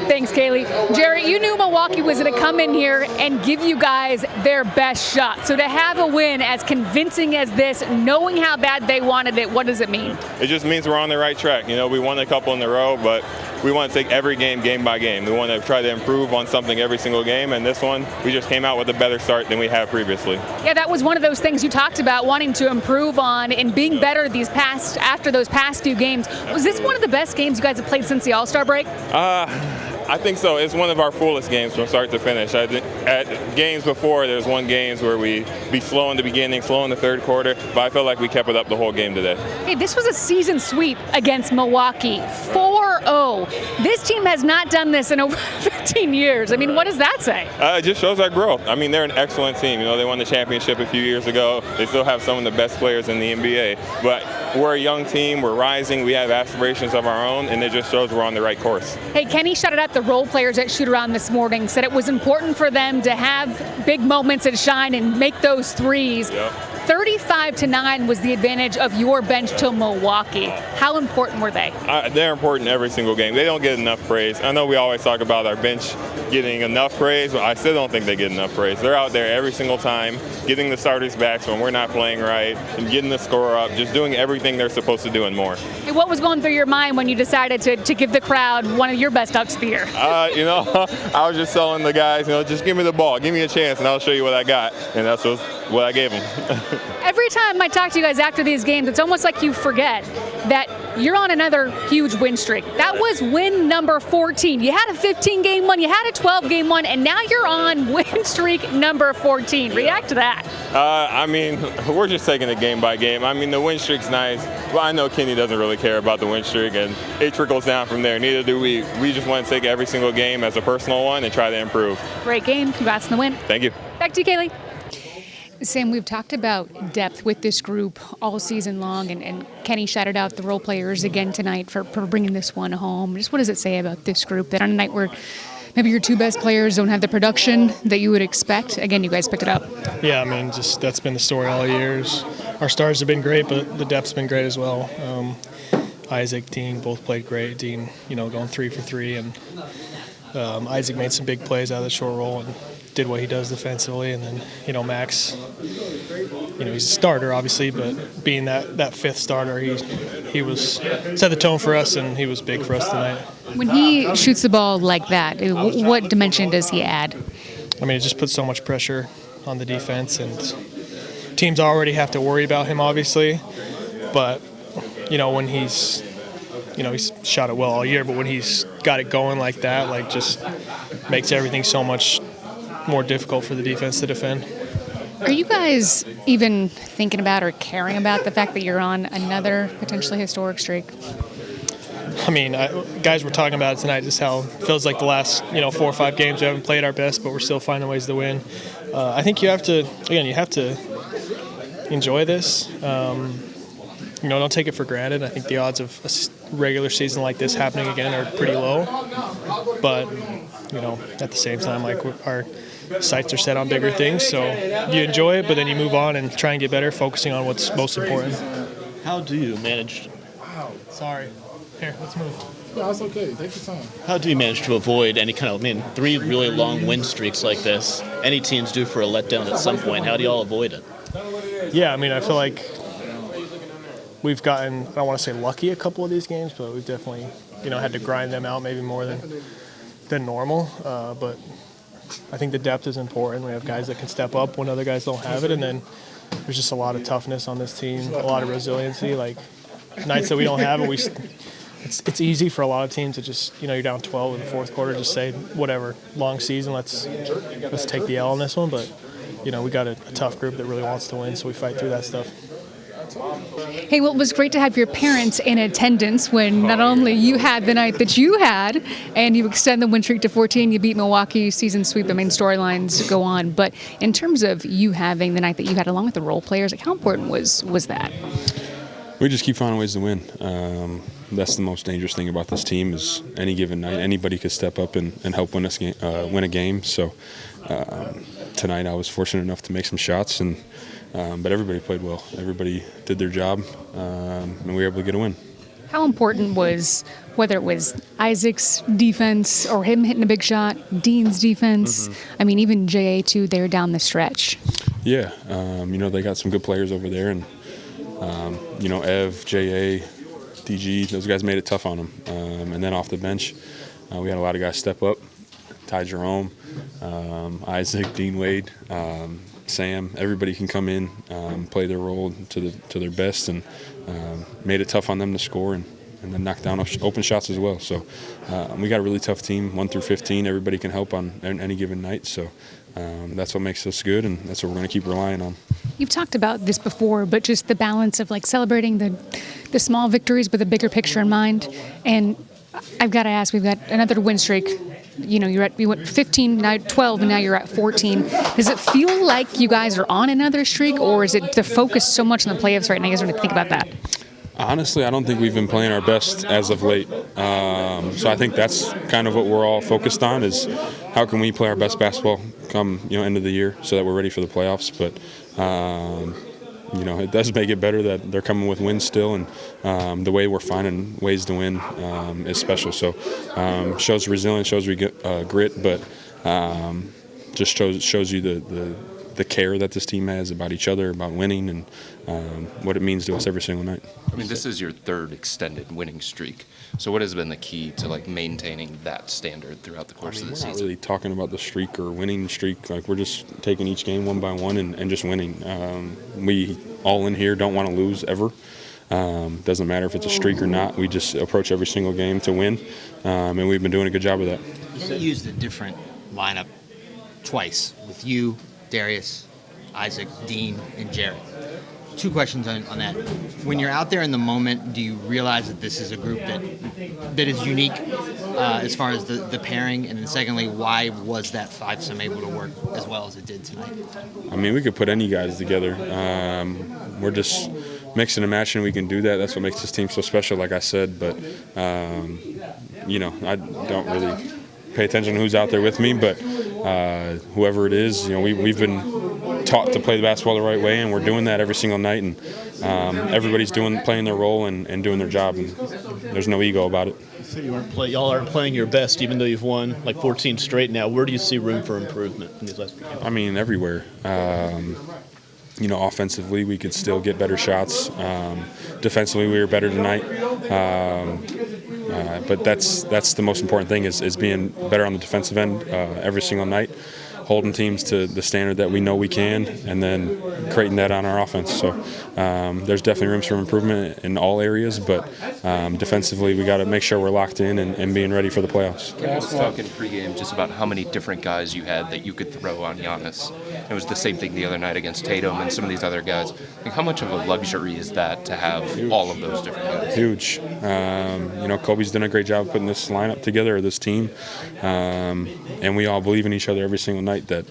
Thanks, Kaylee. Jarrett, you knew Milwaukee was going to come in here and give you guys their best shot. So to have a win as convincing as this, knowing how bad they wanted it, what does it mean? It just means we're on the right track. You know, we won a couple in a row, but we want to take every game, game by game. We want to try to improve on something every single game, and this one, we just came out with a better start than we have previously. Yeah, that was one of those things you talked about, wanting to improve on and being better after those past few games. Was this one of the best games you guys have played since the All-Star break? I think so. It's one of our fullest games from start to finish. At games before, there's one games where we be slow in the beginning, slow in the third quarter, but I felt like we kept it up the whole game today. Hey, this was a season sweep against Milwaukee, 4-0. This team has not done this in over 15 years. I mean, what does that say? It just shows our growth. I mean, they're an excellent team. You know, they won the championship a few years ago. They still have some of the best players in the NBA, but we're a young team. We're rising. We have aspirations of our own, and it just shows we're on the right course. Hey, Kenny shouted out the role players at shoot-around this morning, said it was important for them to have big moments and shine and make those threes. Yep. 35-9 was the advantage of your bench to Milwaukee. How important were they? They're important every single game. They don't get enough praise. I know we always talk about our bench getting enough praise, but I still don't think they get enough praise. They're out there every single time, getting the starters back when we're not playing right, and getting the score up, just doing everything they're supposed to do and more. Hey, what was going through your mind when you decided to give the crowd one of your best ups of the year? You know, I was just telling the guys, you know, just give me the ball, give me a chance, and I'll show you what I got. And that's what I gave them. Every time I talk to you guys after these games, it's almost like you forget that you're on another huge win streak. That was win number 14. You had a 15-game one, you had a 12-game one, and now you're on win streak number 14. React to that. I mean, we're just taking it game by game. I mean, the win streak's nice, but I know Kenny doesn't really care about the win streak, and it trickles down from there. Neither do we. We just want to take every single game as a personal one and try to improve. Great game. Congrats on the win. Thank you. Back to you, Kaylee. Sam, we've talked about depth with this group all season long, and Kenny shouted out the role players again tonight for bringing this one home. Just what does it say about this group that on a night where maybe your two best players don't have the production that you would expect, again, you guys picked it up? Yeah, I mean, just that's been the story all years. Our stars have been great, but the depth's been great as well. Isaac, Dean both played great. Dean, you know, going 3 for 3, and Isaac made some big plays out of the short roll and did what he does defensively. And then, you know, Max, you know, he's a starter obviously, but being that fifth starter, he was set the tone for us, and he was big for us tonight. When he shoots the ball like that, what dimension does he add? I mean, it just puts so much pressure on the defense, and teams already have to worry about him obviously, but you know, when he's shot it well all year, but when he's got it going like that, like, just makes everything so much more difficult for the defense to defend. Are you guys even thinking about or caring about the fact that you're on another potentially historic streak? I mean, guys were talking about it tonight, just how it feels like the last 4 or 5 games we haven't played our best, but we're still finding ways to win. I think you have to enjoy this. Don't take it for granted. I think the odds of a regular season like this happening again are pretty low. But, at the same time, like, our sights are set on bigger things. So you enjoy it, but then you move on and try and get better, focusing on what's most important. How do you manage? Wow, sorry. Here, let's move. No, it's okay. Take your time. How do you manage to avoid any kind of, 3 really long win streaks like this? Any teams due for a letdown at some point. How do you all avoid it? Yeah, I feel like we've gotten, I don't want to say lucky a couple of these games, but we've definitely, had to grind them out maybe more than normal. But I think the depth is important. We have guys that can step up when other guys don't have it, and then there's just a lot of toughness on this team, a lot of resiliency. Like, nights that we don't have it, it's easy for a lot of teams to just, you're down 12 in the fourth quarter, just say, whatever, long season, let's take the L on this one. But, we got a tough group that really wants to win, so we fight through that stuff. Hey, well, it was great to have your parents in attendance when not only you had the night that you had, and you extend the win streak to 14, you beat Milwaukee, season sweep, storylines go on. But in terms of you having the night that you had along with the role players, how important was that? We just keep finding ways to win. That's the most dangerous thing about this team is any given night, anybody could step up and help win a game. So tonight I was fortunate enough to make some shots, but everybody played well. Everybody did their job, and we were able to get a win. how important was, whether it was Isaac's defense or him hitting a big shot, Dean's defense, I mean, even JA too there down the stretch? Yeah, they got some good players over there, and Ev, JA, DG, those guys made it tough on them. And then off the bench, we had a lot of guys step up. Ty Jerome, Isaac, Dean Wade, Sam. Everybody can come in, play their role to their best, and made it tough on them to score and then knock down open shots as well. So we got a really tough team, 1 through 15. Everybody can help on any given night. So that's what makes us good, and that's what we're going to keep relying on. You've talked about this before, but just the balance of like celebrating the small victories with a bigger picture in mind. And I've got to ask, we've got another win streak. You went 15, now 12, and now you're at 14. Does it feel like you guys are on another streak, or is it the focus so much on the playoffs right now? You guys want to think about that? Honestly, I don't think we've been playing our best as of late. So I think that's kind of what we're all focused on, is how can we play our best basketball come end of the year so that we're ready for the playoffs. But it does make it better that they're coming with wins still, and the way we're finding ways to win is special. So shows resilience, shows grit, but just shows you the care that this team has about each other, about winning, and what it means to us every single night. I mean, this is your third extended winning streak. So what has been the key to maintaining that standard throughout the course of the season? We're not really talking about the streak or winning streak. We're just taking each game one by one and just winning. We all in here don't want to lose ever. Doesn't matter if it's a streak or not. We just approach every single game to win, and we've been doing a good job of that. You used a different lineup twice with you, Darius, Isaac, Dean, and Jarrett. 2 questions on that. When you're out there in the moment, do you realize that this is a group that is unique as far as the pairing? And then secondly, why was that fivesome able to work as well as it did tonight? I mean, we could put any guys together. We're just mixing and matching. We can do that. That's what makes this team so special, like I said. But, I don't really pay attention to who's out there with me. But whoever it is, we've been taught to play the basketball the right way, and we're doing that every single night, and everybody's playing their role and doing their job, and there's no ego about it. So y'all aren't playing your best, even though you've won 14 straight now. Where do you see room for improvement in these last few games? I mean, everywhere. Offensively, we could still get better shots. Defensively, we were better tonight. But that's the most important thing is being better on the defensive end every single night, holding teams to the standard that we know we can, and then creating that on our offense. So there's definitely room for improvement in all areas, but defensively we got to make sure we're locked in and being ready for the playoffs. I was talking pregame just about how many different guys you had that you could throw on Giannis. It was the same thing the other night against Tatum and some of these other guys. How much of a luxury is that to have all of those different guys? Huge. Kobe's done a great job putting this lineup together, or this team, and we all believe in each other every single night that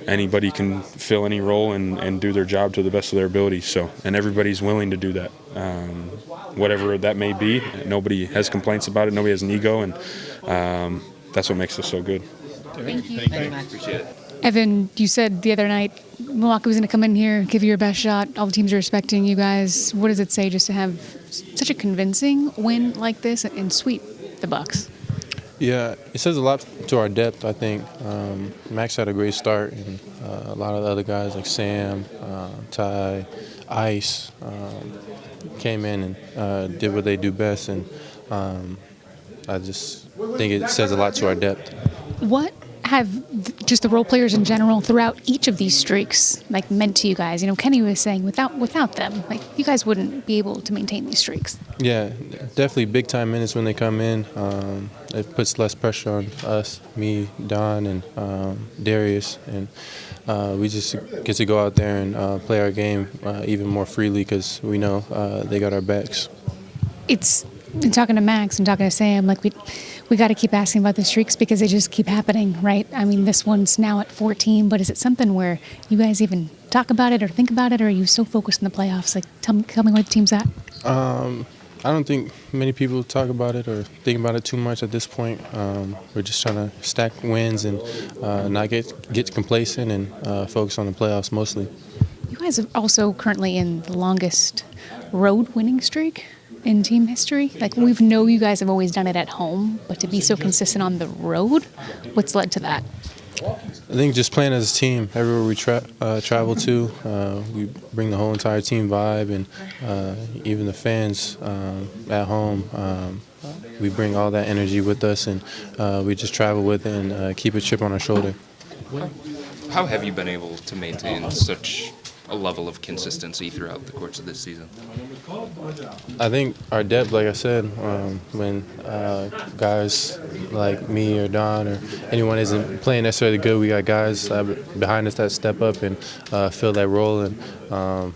anybody can fill any role and do their job to the best of their ability. So, and everybody's willing to do that, whatever that may be. Nobody has complaints about it. Nobody has an ego, and that's what makes us so good. Thank you. Appreciate it. Evan, you said the other night Milwaukee was going to come in here, give you your best shot. All the teams are respecting you guys. What does it say just to have such a convincing win like this and sweep the Bucks? Yeah, it says a lot to our depth, I think. Max had a great start, and a lot of the other guys like Sam, Ty, Ice came in and did what they do best, and I just think it says a lot to our depth. What have just the role players in general throughout each of these streaks meant to you guys? Kenny was saying without them, you guys wouldn't be able to maintain these streaks. Yeah, definitely big time minutes when they come in. It puts less pressure on us, me, Don, and Darius, and we just get to go out there and play our game even more freely because we know they got our backs. It's been talking to Max and talking to Sam, we got to keep asking about the streaks because they just keep happening, right? I mean, this one's now at 14, but is it something where you guys even talk about it or think about it, or are you so focused in the playoffs? Tell me where the team's at. I don't think many people talk about it or think about it too much at this point. We're just trying to stack wins and not get complacent and focus on the playoffs mostly. You guys are also currently in the longest road winning streak. in team history? Like, we know you guys have always done it at home, but to be so consistent on the road, what's led to that? I think just playing as a team, everywhere we travel to, we bring the whole entire team vibe, and even the fans at home, we bring all that energy with us, and we just travel with it and keep a chip on our shoulder. How have you been able to maintain such a level of consistency throughout the course of this season? I think our depth, like I said, when guys like me or Don or anyone isn't playing necessarily good, we got guys behind us that step up and fill that role, and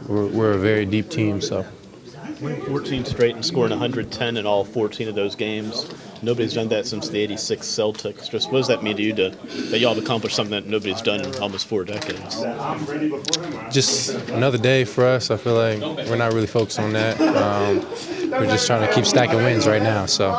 we're a very deep team. So 14 straight and scoring 110 in all 14 of those games. Nobody's done that since the '86 Celtics. Just what does that mean to you that y'all have accomplished something that nobody's done in almost 4 decades? Just another day for us. I feel like we're not really focused on that. We're just trying to keep stacking wins right now. So